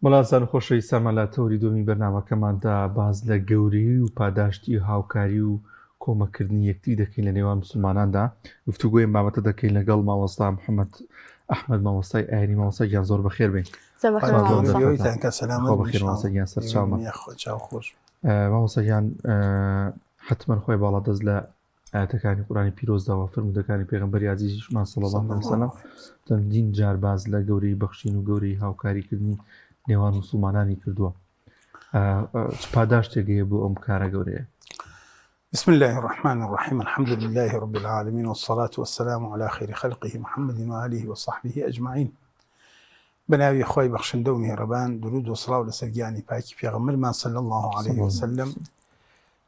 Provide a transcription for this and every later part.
بەڵاسان خۆشەویستان لە تۆری دومی بەرنامەکەماندا باز لە گەورەی و پاداشتی و هاوکاری و کۆمەکردنی یەکتری دەکەین لە نێوان مسلماناندا. گفتوگۆی بابەتە دەکەین لەگەڵ مامۆستا محەممەد ئەحمەد مامۆستای ئاینی. مامۆستایان زۆر بەخێر بین. مامۆستایان حتمما خۆی باڵا دەست لە ئاەتەکانی قورآنی پیرۆزداوە فرمودەکانی پێغەمبەری عەزیزیشمان صلی الله علیه وسلم چەندین جار باز لە گەورەی بەخشین و گەورەی هاوکاریکردنی نێوان مسلمانانی کردووە. چ پاداشتێک بۆ ئەم کارە گەورەیە؟ بسم الله الرحمن الرحيم. الحمد لله رب العالمين والصلاة والسلام على خير خلقه محمد وآله وصحبه أجمعين. بناوي خوي بخشندو مهربان درود وصلاة لسرجاني باكي في غمرمان صلى الله عليه وسلم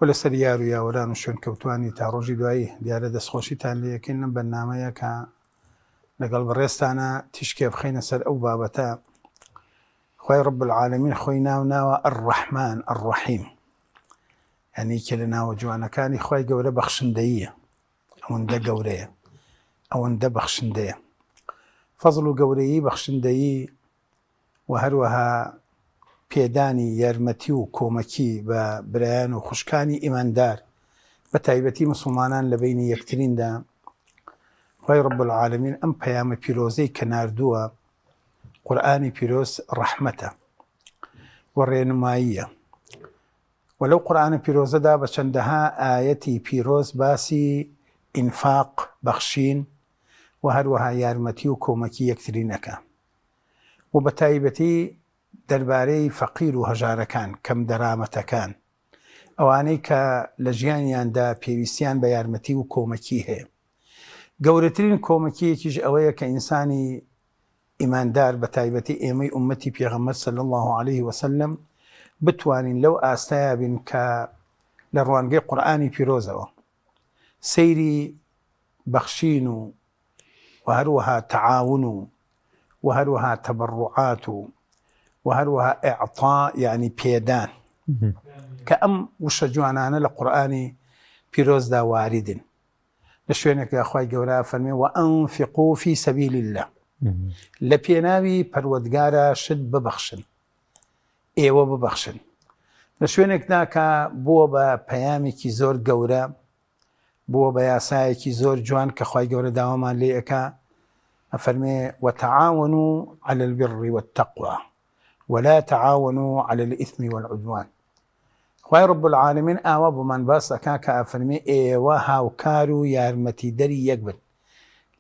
ولسر يارو يا ولان وشون كوتواني تاروجي دوائي ديارة دس خوشيتان ليكن برنامج كا لقلب الرستانا تشكي بخينا سر أو بابتا خوي رب العالمين خوينا وناوى الرحمن الرحيم، يعني كلنا وجوانا كان خوي جورة بخشندية أو ندى جورية أو ندى بخشندية فضلوا جورية بخشندية وهروها بيداني يرمتي وكومكي ببريان وخشكاني إيمان دار بتايبتي مسلمانان لبيني يكترين دا خوي رب العالمين أم بيام بيروزي كناردوا قرآني بيروز رحمته والرينمائية ولو قرآن بيروز دا بشندها آيتي بيروز باسي إنفاق بخشين وهروها يارمتي وكومكي يكترينك وبتايبتي درباري فقير وهجار كان كم درامة كان أواني كالجيانيان دا بيويسيان بيارمتي وكومكي هي قورترين كومكي كيج أويا كإنساني إيمان دار بتايبتي إيمي أمتي بيغمر صلى الله عليه وسلم بتوانين لو آستيابين لروانقي قرآني بيروزوا سيري بخشينو وهروها تعاونو وهروها تبرعات وهروها إعطاء يعني بيدان كأم وشجوانانا لقرآني بيروز دا واردن لشوينك يا أخوي قولا فرمي وأنفقوا في سبيل الله لبيناوي پروردگارا شد ببخشن ايوه ببخشن لشوينك ناكا بو با پيامي زور قورا بو با ياسايكي زور جوان كخوي قورا داومان ليئكا فرمي وتعاونوا على البر والتقوى ولا تعاونوا على الإثم والعدوان. خوي رب العالمين آوا بمن باس أكاكا فرمي ايوه هاوكارو يارمتي دري يقبل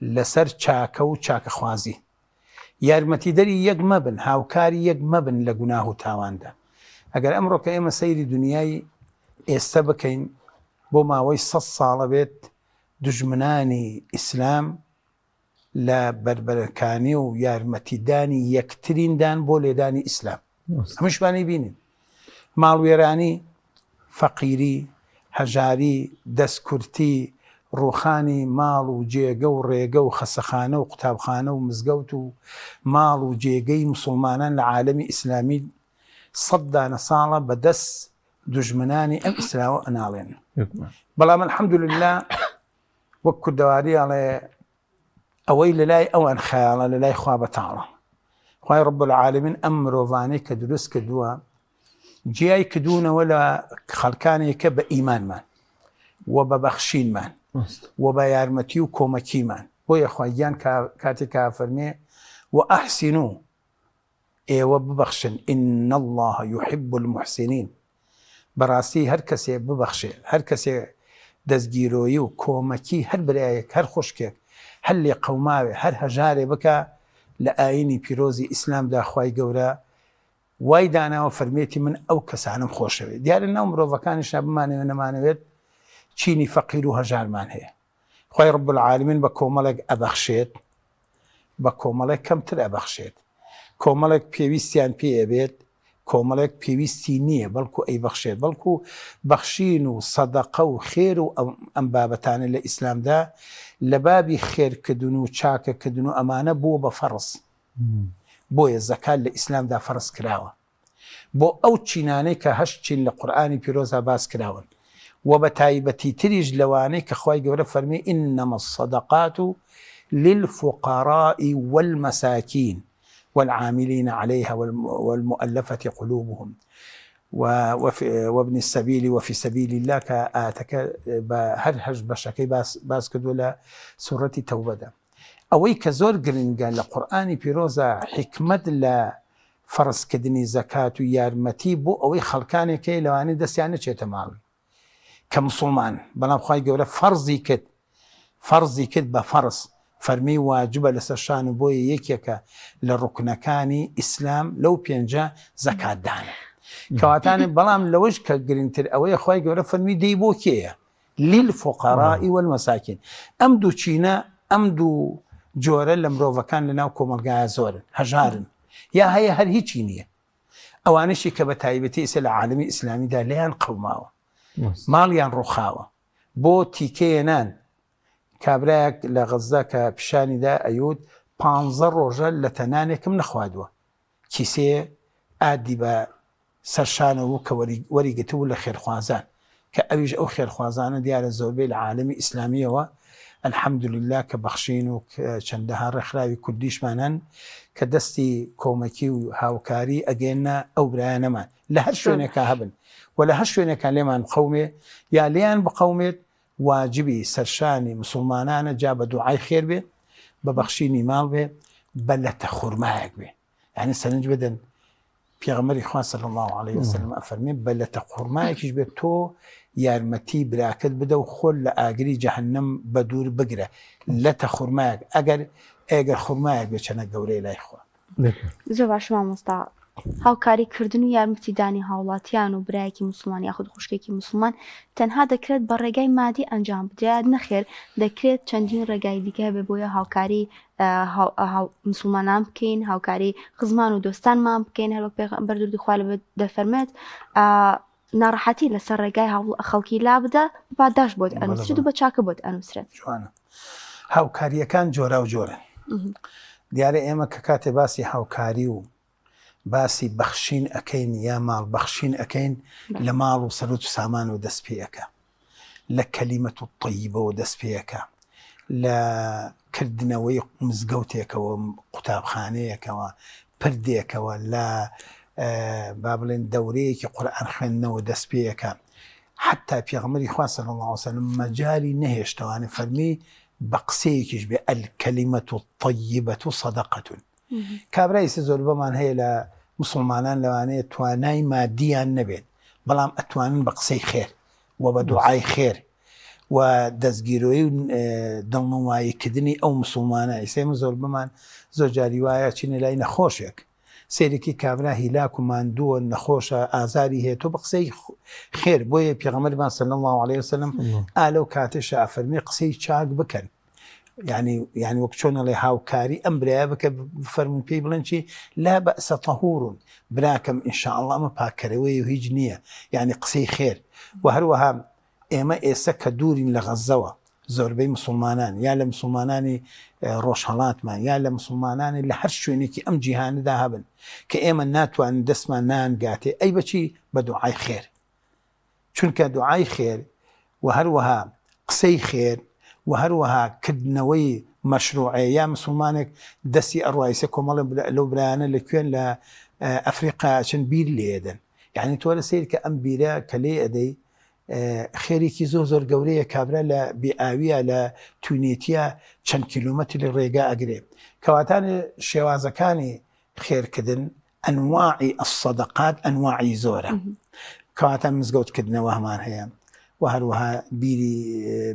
لسر چاکە و چاکە خوازی یارمەتی دەری یەک مەبن هاوکاری یەک مەبن لە گوناه و تاواندا. ئەگەر ئەمڕۆ کە ئێمە سەیری دنیای ئێستا بکەین بۆ ماوەی 100 ساڵە بێت دژمنانی ئیسلام لە بەربەرەکانی و یارمەتیدانی یەکتریندان بۆ لێدانی ئیسلام هەمووشمانی بینین ماڵوێرانی فەقیری هەژاری دەستکورتی ڕوخانی ماڵ و جێگە و ڕێگە و خەسەخانە و قوتابخانە و مزگەوت و ماڵ و جێگەی مسلمانان لە عالەمی ئیسلامی 100 دانە ساڵە بەدەست دژمنانی ئەم ئیسلاوە ئەناڵێن. بەڵام الحەمدولله وەک کوردەواری ئەڵێ ئەوەی لەلای ئەوان خەیاڵە لەلای خوا بەتاڵە. خوای رب العالمین ئەم مرۆڤانەی کە دروست کردووە جیای کردوونەوە لە خەڵکانێکە بە ئیمانمان و بە بەخشینمان و بە یارمەتی و کۆمەکیمان بۆیە خوایان کاتێکا فەرمێ و ئەحسینوا ئێوە ببەخشن ئین الله يحب المحسنین. بەڕاستی هەر کەسێ ببەخشێ هەر کەسێ دەستگیرۆیی و کۆمەکی هەر برایەک هەر خوشکێک هەر لێ قەوماوێ هەر هەژارێ بکە لە ئاینی پیرۆزی ئیسلامدا خوای گەورە وای داناوە فەرمێتی من ئەو کەسانم خۆشەوێت. دیارە ناو مرۆڤەکانیشا بمانەوێت نەمانەوێت چینی فەقیر و هەژارمان هەیە. خوای رب العالمین بە کۆمەڵێک ئەبەخشێت بە کۆمەڵێک کەمتر ئەبەخشێت. کۆمەڵێک پێویستیان پێبێت کۆمەڵێک پێویستی نییە بەڵکو ئەی بەخشێت بەڵکو بەخشین و سەدەقە و خێر و ئەم بابەتانە لە ئیسلامدا لە بابی خێرکردن و چاکەکردن و ئەمانە بووە بە فەرز. بۆیە زەکات لە ئیسلامدا فەرز کراوە بۆ ئەو چینانەی کە 8 چین لە قورئانی پیرۆزا باس کراون و بە تایبەتی تریش لەوانەی کە خوای گەورە فەرمی ئینەما الصەدەقات للفقراء والمساکین والعاملين عليها والمؤلفة قلوبهم وابن السبيل وفي سبيل الله كآتك هر هج بشكي باس كدولا سورة توبة أوي كزور قرنقا لقرآن بيروزا حكمة لا فرس كدني زكاة يارمتي بو أوي خلقاني كي لواني دس يعني شيء تمام كمسلمان بلا بخاي قولا فرزي كد بفرس فرمي واجب لسشان بوي يكيك لركنكاني إسلام لو بينجا زكاة دانا كواتاني بلام لوش كقرنتر أوي خاي قولا فرمي ديبو كيه للفقراء والمساكين أمدو تشينا أمدو جورا لمروفا كان لنا وكومالقا زورا هجارن يا هي هل هي تشينية أوانشي كبتايبتي إسل عالمي إسلامي دا ليان قوماوة ماليان رخاوة بو تيكينان كابراك لغزة كبشاني دا أيود بانزر رجل لتنانك من أخوادوه كيسي آدي با سرشانه كوريقته ولا خير خوازان كأويج أو خير خوازان ديال الزوبي العالمي إسلامي الحمد لله كبخشين وكشندها رخراوي كديش مانن كدستي كومكي وهاوكاري أجينا أو برانما لهر شوينة كهبن ولا هالشوينة كان لمن قومي يا ليان بقومي واجبي سرشاني مسلمانانا جاب دعاء خير به ببخشيني مال به بلت خرماك به يعني سنج بدن پیغمبری خواه صلی الله علیه وسلم افرمی بلت خرمایکیش به تو یارمتی براکت بده و خل لآگری جهنم بدور بگره لت خرمایک اگر خرمایک به چنه گوره لای خواه زۆر باش مامۆستا هاوکاریکردن و یارمەتیدانی هاوڵاتیان و برایەکی موسڵمان یاخود خوشکێکی موسڵمان تەنها دەکرێت بە ڕێگای مادی ئەنجام بدرێت نەخێر دەکرێت چەندین ڕێگای دیکە بێ بۆیە هاوکاری موسڵمانان بکەین هاوکاری خزمان و دۆستانمان بکەین هەروەک پێغەمبەر دوردی خوا لەبێ دەفەرمێت ناڕەحەتی لەسەر ڕێگای خەڵکی لا بدە پاداش بۆت ئەنووسرێت و بە چاکە بۆت ئەنووسرێت جوانە هاوکاریەکان جۆرا و جۆرن دیارە ئێمە کە کاتێ باسی هاوکاری و باسی بەخشین ئەەکەین یا ماڵ بەخشین ئەەکەین لە ماڵ و سەرۆت و سامان و دەست پێەکە لە کەلیمەت و طەیبەوە دەست پێەکە لە کردنەوەی مزگەوتێکەوە قوتابخانەیەکەوە پردێکەوە لە با بڵێن دەورەیەکی قورئان خوێندنەوە دەست پێەکە حتا پێغەمبەری خوا صلی الله علیه وسلم مەجالی نەهێشتەوانێ فەرمی بە قسەیەکیش بێ الکەلیمەت الطەیبەت صەدەقەة کابرای زۆر بەمان هەیە لە مسلمانان لەوانەیە توانای مادیان نەبێت بەڵام ئەتوانن بە قسەی خێر و بە دوعای خێر و دەستگیرۆی و دڵنەواییکردنی ئەو مسلمانە ئێسێمە زۆر بەمان زۆر جاری وایە چینە لای نەخۆشێک سێرێکی کابرا هیلاک و ماندووە نەخۆشە ئازاری هەیە تۆ بە قسەی خێر بۆیە پێغەمبەرمان صلی الله علیه وسلم ئالەو کاتێشە ئەفەرمێ قسەی چاک بکەن يعني وەک چۆن ئەڵێ هاوکاری ئەم برایە بکە فەرمون پێی بڵێن چی لا بەئسە تەهورون براکەم ئینشاء الله ئەمە پاکەرەوەی و هیچ نییە يعني قسەی خێر و هەروەها ئێمە ئێستا کە دوورین لە غەزەوە زۆربەی مسلمانان یا لە مسلمانانی ڕۆژهەڵاتمان یا لە مسلمانانی لە هەر شوێنێکی ئەم جیهانەدا هەبن کە ئێمە ناتوانین دەستمان نانگاتێ ئەی بەچی بە دوعای خێر چونکە دوعای خێر و هەروەها قسەی خێر و هەروەها کردنەوەی مەشروعەیە یا مسلمانێک دەستی ئەڕوایسە کۆمەڵە لەو برایانە لەکوێن لە ئەفریقا چەند بیر لێدەن یعنی تۆ لە سیر کە ئەم بیرە کە لێ ئەدەی خێریکی زۆر گەورەیە کابرا لە بێئاویە لە تونێتیە چەند کیلومەتر لە ڕێگا ئەگرێ کەواتانە شێوازەکانی خێرکردن ئەنواعی الصەدەقات ئەنواعی زۆرە کەواتان مزگەوتکردنەوە هەمان هەیە و هەروەها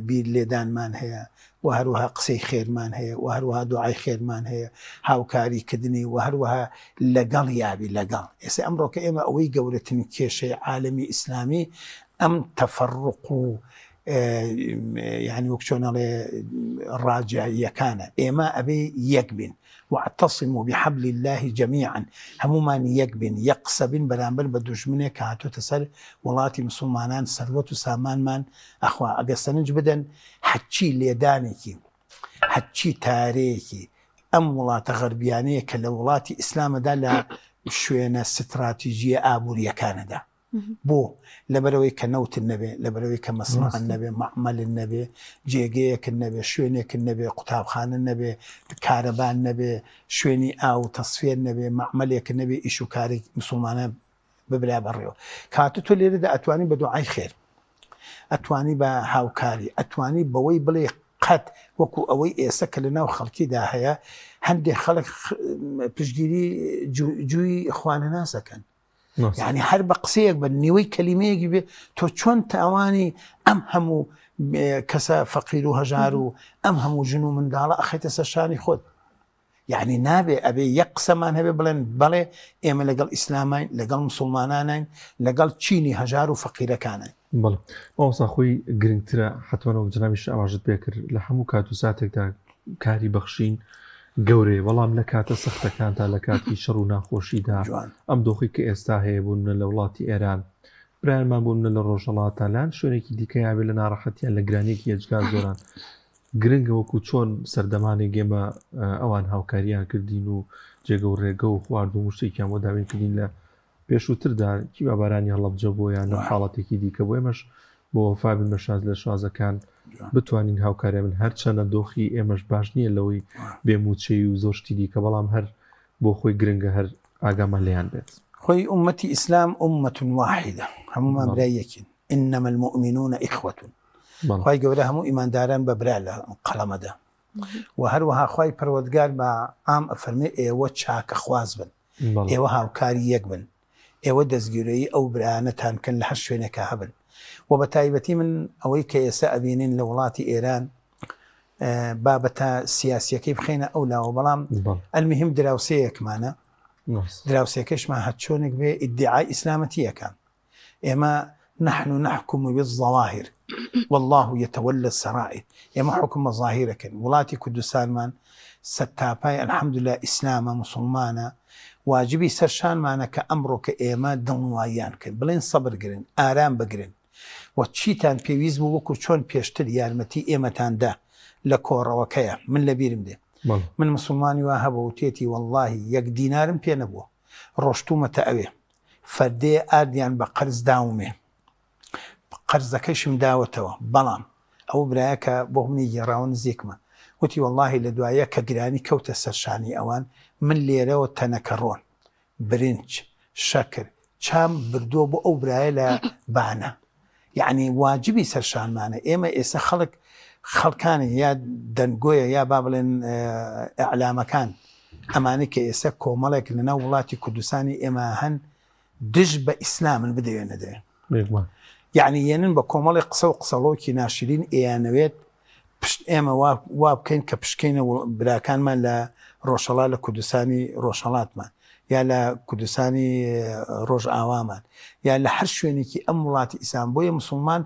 بیر لێدانمان هەیە و هەروەها قسەی خێرمان هەیە و هەروەها دوعای خێرمان هەیە هاوکاریکردنی و هەروەها لەگەڵ یابی لەگەڵ ئێستا ئەمڕۆکە ئێمە ئەوەی گەورەترین کێشەی عالەمی ئیسلامی ئەم تەفەڕق و يعني وەک چۆن ئەڵێ ڕاجعیەکانە ئێمە ئەبێ یەک بین واعتصموا بحبل الله جميعا همومان یەک بین یەک قسە بین بەرامبەر بە دوژمنێک کە هاتووتە سەر وڵاتی مسلمانان سەروەت و سامانمان ئەخوا ئەگە سەرنج بدەن حەچی لێدانێکی حەچی تارەیەکی ئەم وڵاتە غەربیانەیە کە لە وڵاتی ئیسلامەدا لە شوێنە ستراتیژیە ئابوووریەکانەدا بۆ لەبەرەوەی کە نەوت نەبێ لەبەرەوەی کە مەسمع نەبێ معمەل نەبێ جێگەیەک نەبێ شوێنێک نەبێ قوتابخانە نەبێ کارەبان نەبێ شوێنی ئاو تەسفێر نەبێ معمەلێک نەبێ ئیش و کاری مسلمانە ببرا بەڕێوە کاتە تۆ لێرەدا ئەتوانی بە دوعای خێر ئەتوانی بە هاوکاری ئەتوانی بەوەی بڵێ قەت وەکو ئەوەی ئێستا کە لەناو خەڵکیدا هەیە هەندێک خەڵک پشتگیری جووی خوانە ناسەکەن یعنی هەر بە قسەیەک بە نیوەی کەلیمەیەکی بێ تۆ چۆن تاوانی ئەم هەموو کەسە فەقیر و هەژار و ئەم هەموو ژن و منداڵە ئەخێتە سەر شانی خۆت یعنی نابێ ئەبێ یەک قسەمان هەبێ بڵێن بەڵێ ئێمە لەگەڵ ئیسلامین لەگەڵ مسلمانانین لەگەڵ چینی هەژار و فەقیرەکانین بەڵێ ئەوسا خۆی گرنگترە حتمەوە جنابیش ئاماژت پێکرد لە هەموو کات و ساتێکدا کاری بەخشین گەورەیە بەڵام لە کاتە سەختەکان تا لە کاتی شەڕ و ناخۆشیدا ئەم دۆخی کە ئێستا هەیە بوون لە وڵاتی ئێران برایانمان بوون لە ڕۆژهەڵاتالان شوێنێکی دیکەیابێت لە ناڕەحەتیان لە گرانێکی هێجگار زۆران گرنگە وەکو چۆن سەردەمانێک گێمە ئەوان هاوکاریان کردین و جێگە و ڕێگە و خوارد و شتێکیان بۆ داوین کردین لە پێشووتردا کی بابارانی هەڵەبجە بۆ یان حاڵەتێکی دیکە بۆ ئێمەش بۆ وەفابن بە شاز لە شازەکان بتوانین هاوکارە من هەر چەنە دۆخی ئێمەش باش نییە لەوەی بێموچەی و زۆشتی دیکە بەڵام هەر بۆ خۆی گرنگە هەر ئاگامان لێیان بێت خۆی ئومەتی ئیسلام ئومەة واحدة هەمومان برای یەکین إنما المؤمنون إخوة خی گەورە هەموو ئیمانداران بە برا لە قەڵەمەدا و هەروەها خی پەروەردگار بە ئام ئەفەرمێ ئێوە چاکە خواز بن ئێوە هاوکاری یەک بن ئێوە دەستگیرەی ئەو برانەتان کەن لە هەر شوێنێکە هەبن و بە تایبەتی من ئەوەی کە ئێستا ئەبینین لە وڵاتی ئێران بابەتە سیاسیەکەی بخینە ئەو لاوە بەڵام ئەلمهم دراوسەیەکمانە دراوسێکەشمان هەر چۆنێک بێ ئیدعای ئیسلامەتیەکان ئێمە نحن نحكم بالظواهر والله يتولى السرائر ئێمە حکومە ظاهیرەکەن وڵاتی کوردستانمان سەرتاپای الحەمدولله ئیسلامە مسلمانە واجبی سەرشانمانە کە ئەمڕۆ کە ئێمە دڵنواییان کرد بڵێن سەبرگرن ئارام بگرن و چیتان پێویست بوو وەکو چۆن پێشتر یارمەتی ئێمەتاندا لە کۆڕەوەکەیە من لەبیرم دێ من مسلمانی وا هەبە و تێتی واللهی یەک دینارم پێ نەبووە ڕۆشتومەتە ئەوێ فەردێ ئاردیان بە قەرز داومێ قەرزەکەیشم داوەتەوە بەڵام ئەو برایە کە بۆ منی گێڕاوە نزیکمە وتی واللهی لە دوایە کە گرانی کەوتە سەرشانی ئەوان من لێرەوە تەنەکە ڕۆن برنج شەکر چام بردووە بۆ ئەو برایە لە بانە یعنی واجبی سەرشانمانە ئێمە ئێستا خەڵکانی یا دەنگۆیە یا با بڵێن ئەعلامەکان ئەمانە کە ئێستا کۆمەڵێک لەناو وڵاتی کوردستانی ئێمە هەن دژ بە ئیسلامن بدەوێ نەدەوێن یعنی یەنن بە کۆمەڵی قسە و قسەڵۆکی ناشرین ئێیانەوێت ئێمە وا بکەین کە پشکەینە براکانمان لە ڕۆژهەڵات لە کوردستانی ڕۆژهەڵاتمان یا لە کوردستانی ڕۆژ ئاوامان یا لە هەر شوێنێکی ئەم وڵاتی ئیسلام بۆیە مسلمان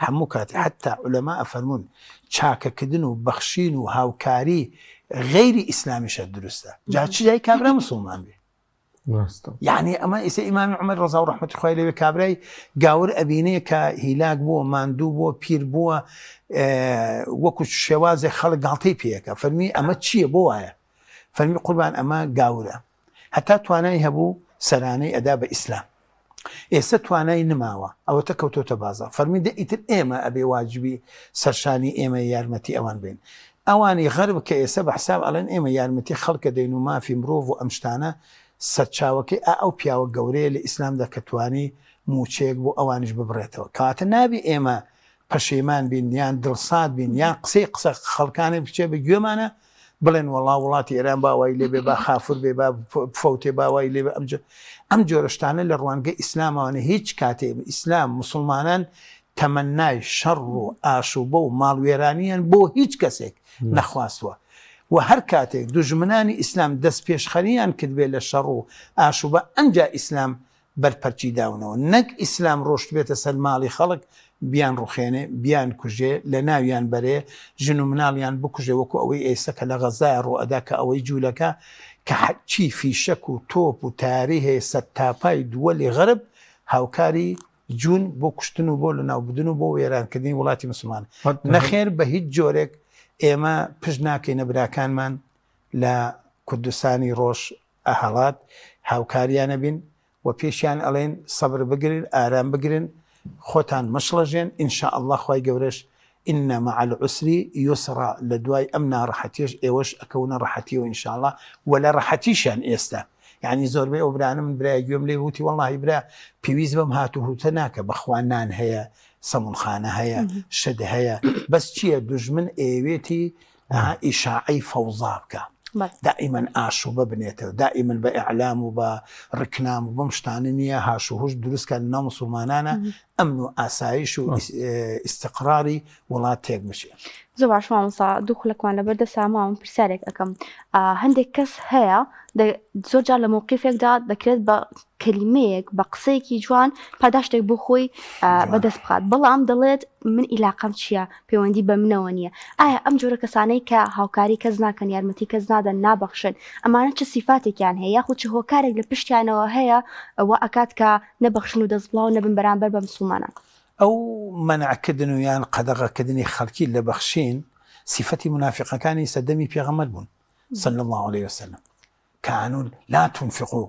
هەموو کاتێ حتا عولەما ئەفەرمون چاکەکردن و بەخشین و هاوکاری غەیری ئیسلامیشە دروستە جا چ جای کابرا مسلمان بێ یعنی ئەمە ئێستا ئیمامی عومەر ڕەزا و ڕەحمەتی خوای لەوێ کابرای گاور ئەبینەیە کە هیلاک بووە ماندوو بووە پیر بووە وەکو شێوازێک خەڵک گاڵتەی پێیەکە فەرمی ئەمە چییە بۆ وایە فەرمی قوربان ئەمە گاورە هەتا توانای هەبوو سەرانەی ئەدا بە ئیسلام ئێستا توانای نماوە ئەوەتە کەوتۆتە بازار فەرمی دە ئیتر ئێمە ئەبێ واجبی سەرشانی ئێمە یارمەتی ئەوان بین ئەوانی غەرب کە ئێستا بە حساب ئەڵێن ئێمە یارمەتی خەڵکە دەین و مافی مرۆڤ و ئەم شتانە سەرچاوەکەی ئەو پیاوە گەورەیە لە ئیسلامدا کە توانی موچێک بۆ ئەوانش ببڕێتەوە کاتە نابی ئێمە پەشێمان بین یان دڵسات بین یان قسە خەڵکانێ بچێ بە گوێمانە بڵێن وەڵا وڵاتی ئێران باوای لێبێ با خافر بێ با فەوتێ باوای لێبێ ئەم جۆرەشتانە لە ڕوانگە ئیسلامەوانە هیچ کاتێ ئیسلام مسلمانان تەمەنای شەڕ و ئاشوبە و ماڵوێرانیان بۆ هیچ کەسێک نەخواستووە و هەر کاتێک دوژمنانی ئیسلام دەست پێشخەریان کرد بێ لە شەڕ و ئاشوبە ئەنجا ئیسلام بەرپەرچی داونەوە نەک ئیسلام ڕۆشت بێتە سەر ماڵی خەڵک بیان ڕوخێنێ بیان کوژێ لە ناویان بەرێ ژن و مناڵیان بکوژێ وەکو ئەوەی ئێستا کە لە غەزای ڕۆئەدا کە ئەوەی جوولەکە کە چی فیشەک و تۆپ و تاری هەیە سەرتاپای دووەلی غەرب هاوکاری جوون بۆ کوشتن و بۆ لە ناوبدن و بۆ وێرانکردنی وڵاتی مسلمان نەخێر بە هیچ جۆرێک ئێمە پشت ناکەینە براکانمان لە کوردستانی ڕۆژ ئەهەڵات هاوکاریانە بین و پێشیان ئەڵێن سەبر بگرن ئارام بگرن خۆتان مەشڵەژێن ئینشاء الله خوای گەورەش إن مع العسر يسرا لدواي أمنا راحتيش إيوش أكون راحتي وإن شاء الله ولا راحتيش عن إستا يعني زور بي أبرانا من برا يوم لي هوتي والله برا بيويز بم هاتو تناك بخوانان هيا صمون خانة هيا شد هيا بس شيء دجمن إيويتي إشاعي فوضابك دائما آشو ببنيته دائما بإعلام وبركنام وبمشتانية هاشوهوش دروس كان ناموس ومانانا أمن ئاسایش و استقراری وڵاتێک بشێ. زۆر باش مامۆستا دوو خولەکمان لەبەر دەسا ماوە پرسیارێک ئەەکەم هەندێک کەس هەیە زۆر جار لە مووقیفێکدا دەکرێت بە کەلیمەیەک بە قسەیەکی جوان پاداشتێک بۆ خۆی بەدەست بخات بەڵام دەڵێت من ئیلاقەم چییە پەیوەندی بە منەوە نییە ئایا ئەم جۆرە کەسانەی کە هاوکاری کەس ناکەن یارمەتی کەس نادەن نابەخشن ئەمانە چه سیفاتێکیان هەیە یاخود چ هۆکارێک لە پشتیانەوە هەیە ئەوە ئەکات کە نەبەخشن و دەستبڵاو نەبن بەرامبەر بە مسلمانان ئەو منعکردن و یان قەدەغەکردنی خەڵکی لە بەخشین صفەتی منافقەکانی سەردەمی پێغەمبەر بوون صلى الله عليه وسلم كانوا لا تنفقوا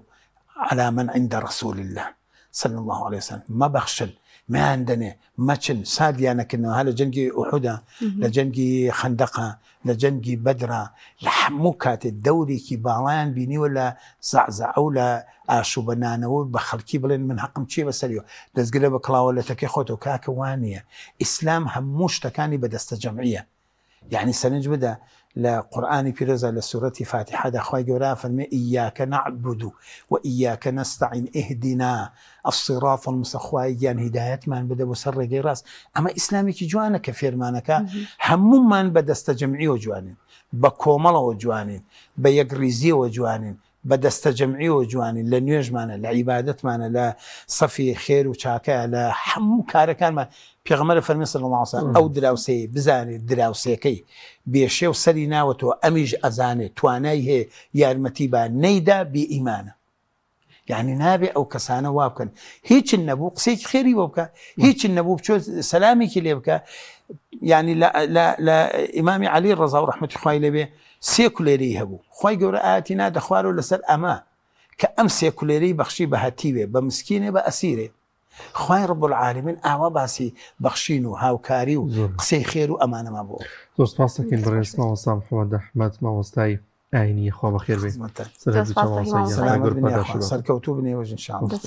على من عند رسول الله صلى الله عليه وسلم ما بخشل ما عندنا ماچن ساديانا كنا هلا جنگي احد لجنگي خندقه لجنگي بدره لحموكات الدوري كي باڵیان بینی ولا زعزع ولا ئاشو بەنانەوە بە خەڵکی بڵێن من حەقم چیە بەسەریەوە دەستگرە بە کڵاوەلەتەکەی خۆتەوە کاکە وان نییە ئیسلام هەموو شتەکانی بەدەستە جەمعیە يعني سنج بدە لە قورآانی پیرۆزە لە سوورەتی فاتحەدا خوای گەورە فەرمێ ئیاکە نەعبود وئیاکە نەستەعین ئیهدینا الصراط المستقیم گیان هیدایەتمان بدە بۆ سەر ڕێگەی ڕاست ئەمە ئیسلامێکی جوانە کە فێرمانەکە هەموومان بەدەستە جەمعیەوە جوانین بە کۆمەڵەوە جوانین بە یەکریزیەوە جوانین بە دەستە جەمعیەوە جوانین لە نوێژمانە لە عیبادەتمانە لە سەفی خێر و چاکە لە هەموو کارەکانمان پێغەمبەر فەرمی صلی الله علیه وسلم ئەو دراوسەی بزانێت دراوسەکەی بێشێ و سەری ناوەتەوە ئەمیش ئەزانێت توانای هەیە یارمەتی بە نەیدا بێ ئیمانە يعني نابێ ئەو کەسانە وا بکەن هیچن نەبوو قسێکی خێری بۆ بکە هیچن نەبوو بچۆ سەلامێکی لێ بکە يعني لە ئیمامی عەلی ڕەزا و ڕەحمەتی خوای لێبێ سێکولێری هەبوو خوای گەورە ئاەتی نادە خوارەوە لەسەر ئەمە کە ئەم سێکولێری بەخشی بە هەتیوێ بە مسکینێ بە ئەسیرێ خوای رب العالمین ئاوا باسی بەخشین و هاوکاری و قسەی خێر و ئەمانەما بۆ زۆر سپاس دەکەین بەڕێز مامۆستا محەممەد ئەحمەد مامۆستای ئاینی خوا بەخێر بێت سەرکەوتوو بنێوەژ انشاءالله